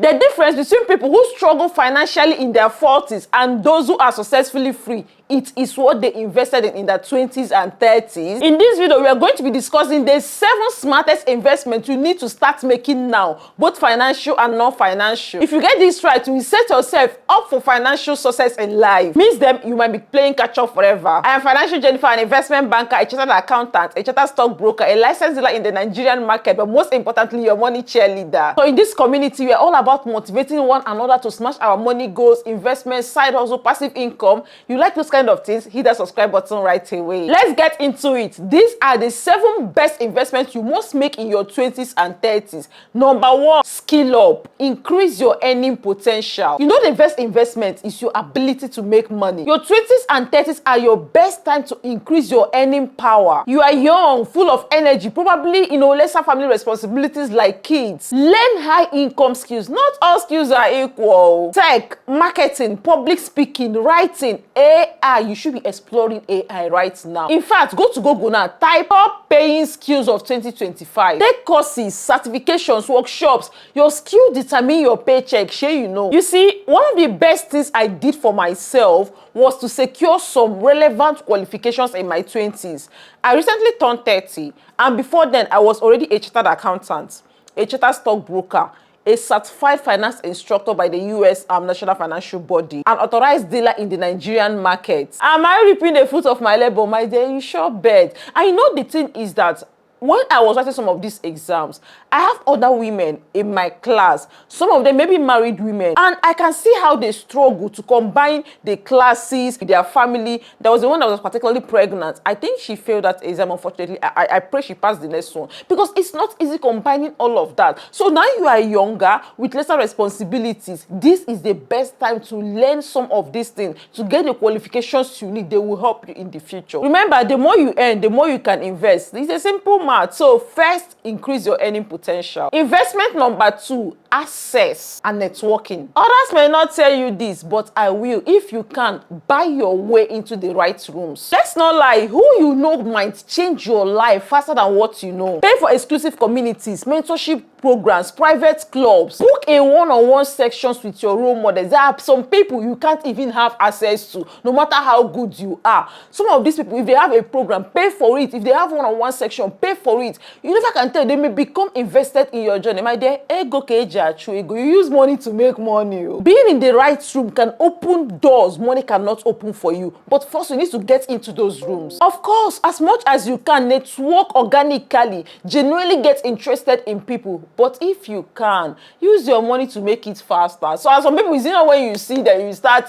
The difference between people who struggle financially in their 40s and those who are successfully free, it is what they invested in their 20s and 30s. In this video, we are going to be discussing the 7 smartest investments you need to start making now, both financial and non-financial. If you get this right, you will set yourself up for financial success in life. Means them, you might be playing catch-up forever. I am Financial Jennifer, an investment banker, a chartered accountant, a chartered stockbroker, a licensed dealer in the Nigerian market, but most importantly, your money cheerleader. So in this community, we are all about motivating one another to smash our money goals, investments, side hustle, passive income. You like those kind of things? Hit that subscribe button right away. Let's get into it. These are the 7 best investments you must make in your 20s and 30s. Number 1, skill up. Increase your earning potential. You know the best investment is your ability to make money. Your 20s and 30s are your best time to increase your earning power. You are young, full of energy, probably lesser family responsibilities like kids. Learn high income skills. Not all skills are equal. Tech, marketing, public speaking, writing, AI. You should be exploring AI right now. In fact, go to Google now, type up paying skills of 2025. Take courses, certifications, workshops. Your skill determine your paycheck. Sure, you know. You see, one of the best things I did for myself was to secure some relevant qualifications in my 20s. I recently turned 30, and before then, I was already a chartered accountant, a chartered stockbroker, a certified finance instructor by the US National Financial Body, an authorized dealer in the Nigerian market. Am I reaping the fruit of my labor? My dear, you sure bet. I know the thing is that when I was writing some of these exams, I have other women in my class. Some of them may be married women. And I can see how they struggle to combine the classes with their family. There was the one that was particularly pregnant. I think she failed that exam, unfortunately. I pray she passed the next one. Because it's not easy combining all of that. So now you are younger with lesser responsibilities. This is the best time to learn some of these things, to get the qualifications you need. They will help you in the future. Remember, the more you earn, the more you can invest. It's a simple so first, increase your earning potential. Investment number 2, access and networking. Others may not tell you this, but I will. If you can, buy your way into the right rooms. Let's not lie, who you know might change your life faster than what you know. Pay for exclusive communities, mentorship programs, private clubs. Book a one-on-one sections with your role models. There are some people you can't even have access to, no matter how good you are. Some of these people, if they have a program, pay for it. If they have one-on-one section, pay for it. You never can tell. They may become invested in your journey. My dear, ego keja chuego. You use money to make money. Being in the right room can open doors money cannot open for you. But first, you need to get into those rooms. Of course, as much as you can, network organically, genuinely get interested in people. But if you can, use your money to make it faster. So as some people, when you see that you start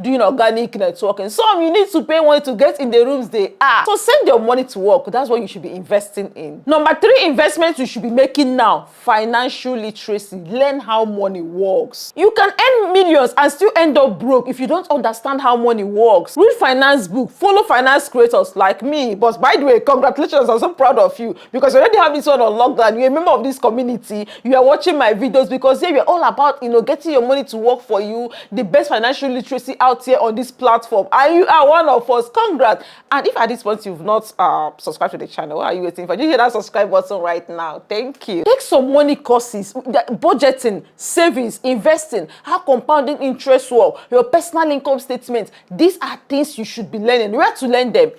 doing organic networking, some you need to pay money to get in the rooms they are. So send your money to work. That's what you should be investing in. Number 3 investment you should be making now, financial literacy. Learn how money works. You can earn millions and still end up broke if you don't understand how money works. Read finance book, follow finance creators like me. But by the way, congratulations, I'm so proud of you because you already have this one on lockdown. You're a member of this community. You are watching my videos because here we're all about getting your money to work for you, the best financial literacy out here on this platform, and you are one of us. Congrats. And if at this point you've not subscribed to the channel, what are you waiting for? You hit that subscribe button right now. Thank you. Take some money courses, budgeting, savings, investing, how compounding interest work, your personal income statement. These are things you should be learning. Where to learn them?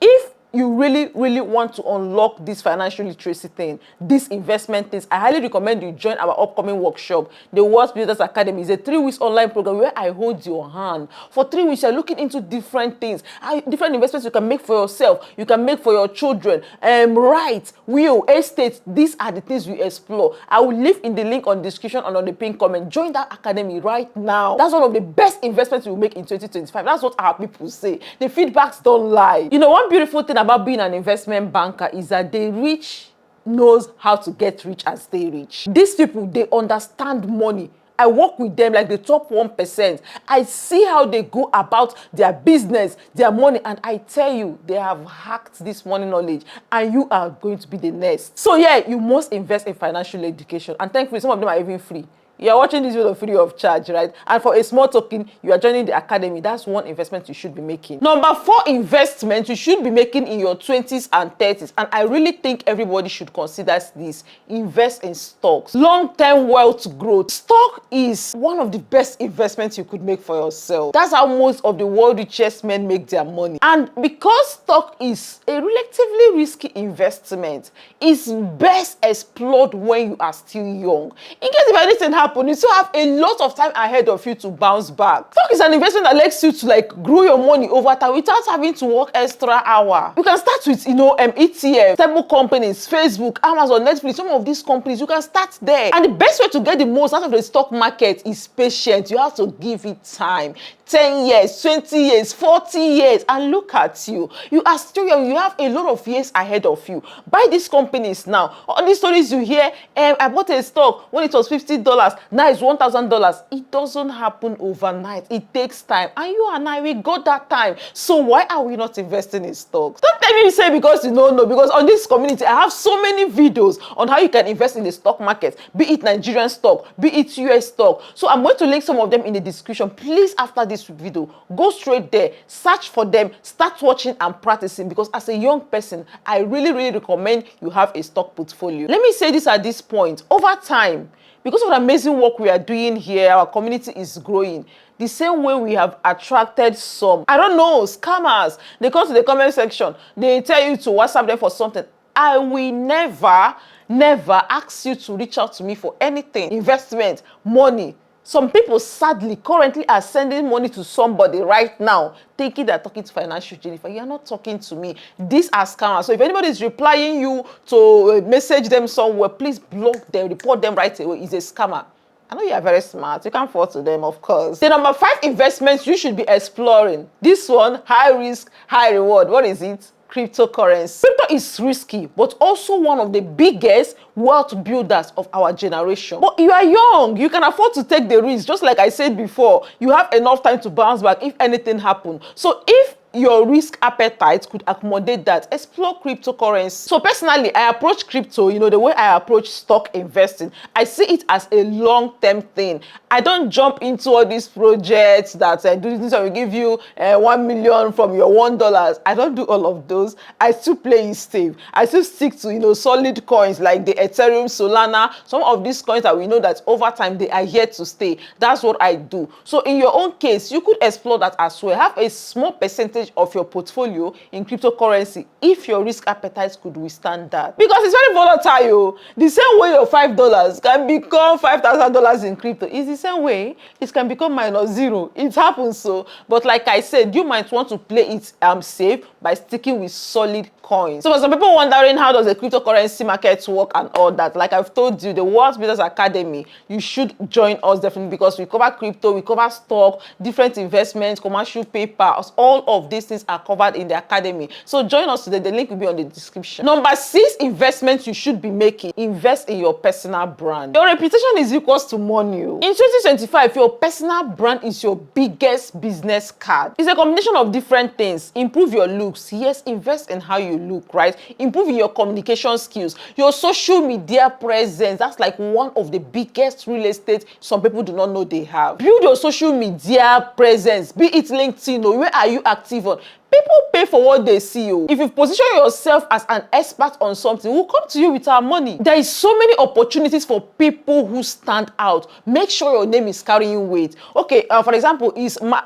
If you really want to unlock this financial literacy thing, these investment things, I highly recommend you join our upcoming workshop. The Wealth Builders Academy is a 3-week online program where I hold your hand. For 3 weeks, you're looking into different things, different investments you can make for yourself, you can make for your children, right, will, estate. These are the things we explore. I will leave in the link on the description and on the pinned comment. Join that academy right now. That's one of the best investments you will make in 2025. That's what our people say. The feedbacks don't lie. One beautiful thing about being an investment banker is that the rich knows how to get rich and stay rich. These people, they understand money. I work with them like the top 1%. I see how they go about their business, their money, and I tell you, they have hacked this money knowledge, and you are going to be the next. So yeah, you must invest in financial education, and thankfully, some of them are even free. You're watching this video free of charge, right? And for a small token, you are joining the academy. That's one investment you should be making. Number 4 investment you should be making in your 20s and 30s. And I really think everybody should consider this. Invest in stocks. Long-term wealth growth. Stock is one of the best investments you could make for yourself. That's how most of the world richest men make their money. And because stock is a relatively risky investment, it's best explored when you are still young. In case if anything happens, you still have a lot of time ahead of you to bounce back. Stock is an investment that lets you to grow your money over time without having to work extra hour. You can start with ETF, stable companies, Facebook, Amazon, Netflix, some of these companies. You can start there. And the best way to get the most out of the stock market is patience. You have to give it time. 10 years, 20 years, 40 years, and look at you. You are still young. You have a lot of years ahead of you. Buy these companies now. All these stories you hear, I bought a stock when it was $50, now it's $1,000. It doesn't happen overnight. It takes time. And you and I, we got that time. So why are we not investing in stocks? Don't tell me say because you don't know. Because on this community, I have so many videos on how you can invest in the stock market, be it Nigerian stock, be it US stock. So I'm going to link some of them in the description. Please, after this video, go straight there, search for them, start watching and practicing, because as a young person, I really recommend you have a stock portfolio. Let me say this at this point. Over time, because of the amazing work we are doing here, our community is growing. The same way we have attracted some, I don't know, scammers. They come to the comment section, they tell you to WhatsApp them for something. I will never ask you to reach out to me for anything, investment, money. Some people, sadly, currently are sending money to somebody right now, thinking they're talking to Financial Jennifer. You're not talking to me. These are scammers. So if anybody is replying you to message them somewhere, please block them, report them right away. It's a scammer. I know you are very smart. You can't fall to them, of course. The number 5 investments you should be exploring. This one, high risk, high reward. What is it? Cryptocurrency. Crypto is risky, but also one of the biggest wealth builders of our generation. But you are young. You can afford to take the risk. Just like I said before, you have enough time to bounce back if anything happens. So if your risk appetite could accommodate that, explore cryptocurrency. So personally, I approach crypto, the way I approach stock investing. I see it as a long-term thing. I don't jump into all these projects that do this and will give you 1 million from your $1. I don't do all of those. I still play it safe. I still stick to solid coins like the Ethereum, Solana, some of these coins that we know that over time they are here to stay. That's what I do. So in your own case, you could explore that as well. Have a small percentage of your portfolio in cryptocurrency if your risk appetite could withstand that, because it's very volatile. The same way your $5 can become $5,000 in crypto, is the same way it can become -0. It happens. So but like I said, you might want to play it safe by sticking with solid coins. So for some people wondering how does the cryptocurrency market work and all that, like I've told you, the World Business Academy, you should join us definitely, because we cover crypto, we cover stock, different investments, commercial papers, all of these things are covered in the academy. So join us today. The link will be on the description. Number 6 investment you should be making. Invest in your personal brand. Your reputation is equals to money. In 2025, your personal brand is your biggest business card. It's a combination of different things. Improve your looks. Yes, invest in how you look, right? Improve your communication skills, your social media presence. That's like one of the biggest real estate some people do not know they have. Build your social media presence, be it LinkedIn or where are you active on. People pay for what they see. If you position yourself as an expert on something, we'll come to you with our money. There is so many opportunities for people who stand out. Make sure your name is carrying weight. Okay, for example,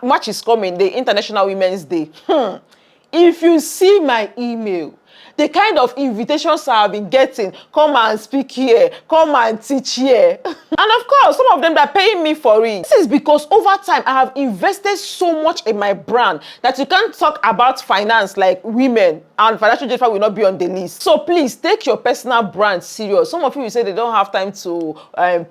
March is coming, the International Women's Day. If you see my email, the kind of invitations I've been getting, come and speak here, come and teach here. And of course, some of them that are paying me for it. This is because over time, I have invested so much in my brand that you can't talk about finance like women, and Financial Jennifer will not be on the list. So please take your personal brand serious. Some of you will say they don't have time to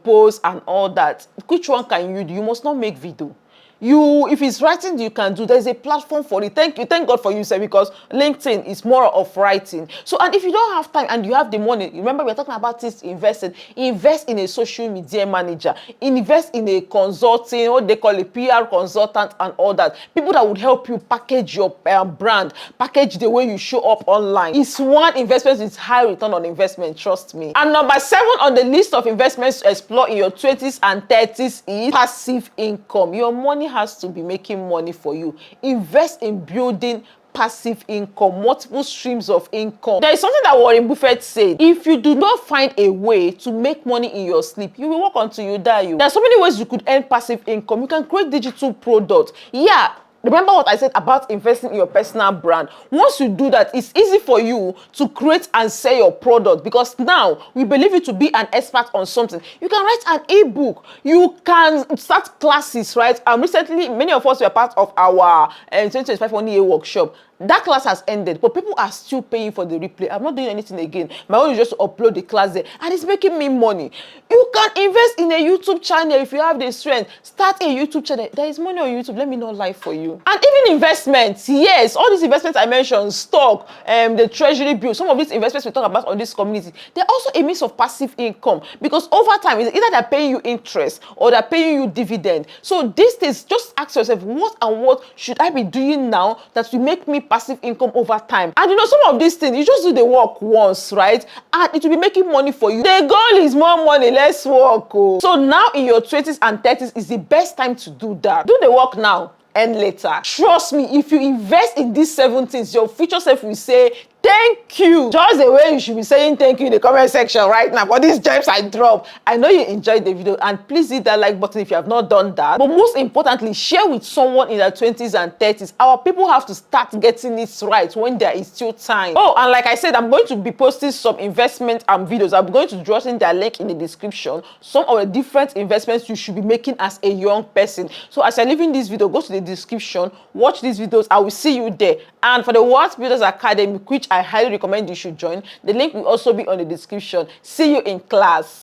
post and all that. Which one can you do? You must not make video. if it's writing you can do, there's a platform for it. Thank God for you, sir, because LinkedIn is more of writing. So, and if you don't have time and you have the money, remember we're talking about this investing. Invest in a social media manager, invest in a consulting, what they call a PR consultant and all that. People that would help you package your brand, package the way you show up online. It's one investment with high return on investment, trust me. And number 7 on the list of investments to explore in your 20s and 30s is passive income. Your money has to be making money for you. Invest in building passive income, multiple streams of income. There is something that Warren Buffett said: if you do not find a way to make money in your sleep, you will work until you die. There are so many ways you could earn passive income. You can create digital products. Yeah. Remember what I said about investing in your personal brand. Once you do that, it's easy for you to create and sell your product, because now we believe you to be an expert on something. You can write an ebook. You can start classes, right? Recently, many of us were part of our 2025 1 year workshop. That class has ended, but people are still paying for the replay. I'm not doing anything again. My own is just to upload the class there, and it's making me money. You can invest in a YouTube channel if you have the strength. Start a YouTube channel. There is money on YouTube. Let me not lie for you. And even investments, yes, all these investments I mentioned, stock, the treasury bill, some of these investments we talk about on this community, they're also a means of passive income, because over time, it's either they're paying you interest or they're paying you dividend. So these things, just ask yourself, what should I be doing now that will make me passive income over time? And some of these things, you just do the work once, right? And it will be making money for you. The goal is more money, less work. Oh. So now in your 20s and 30s is the best time to do that. Do the work now and later. Trust me, if you invest in these 7 things, your future self will say thank you. Just the way you should be saying thank you in the comment section right now for these gems I drop. I know you enjoyed the video, and please hit that like button if you have not done that. But most importantly, share with someone in their 20s and 30s. Our people have to start getting this right when there is still time. Oh, and like I said, I'm going to be posting some investment videos. I'm going to drop in their link in the description. Some of the different investments you should be making as a young person. So as you're leaving this video, go to the description, watch these videos. I will see you there. And for the What Builders Academy, which I highly recommend you should join, the link will also be on the description. See you in class.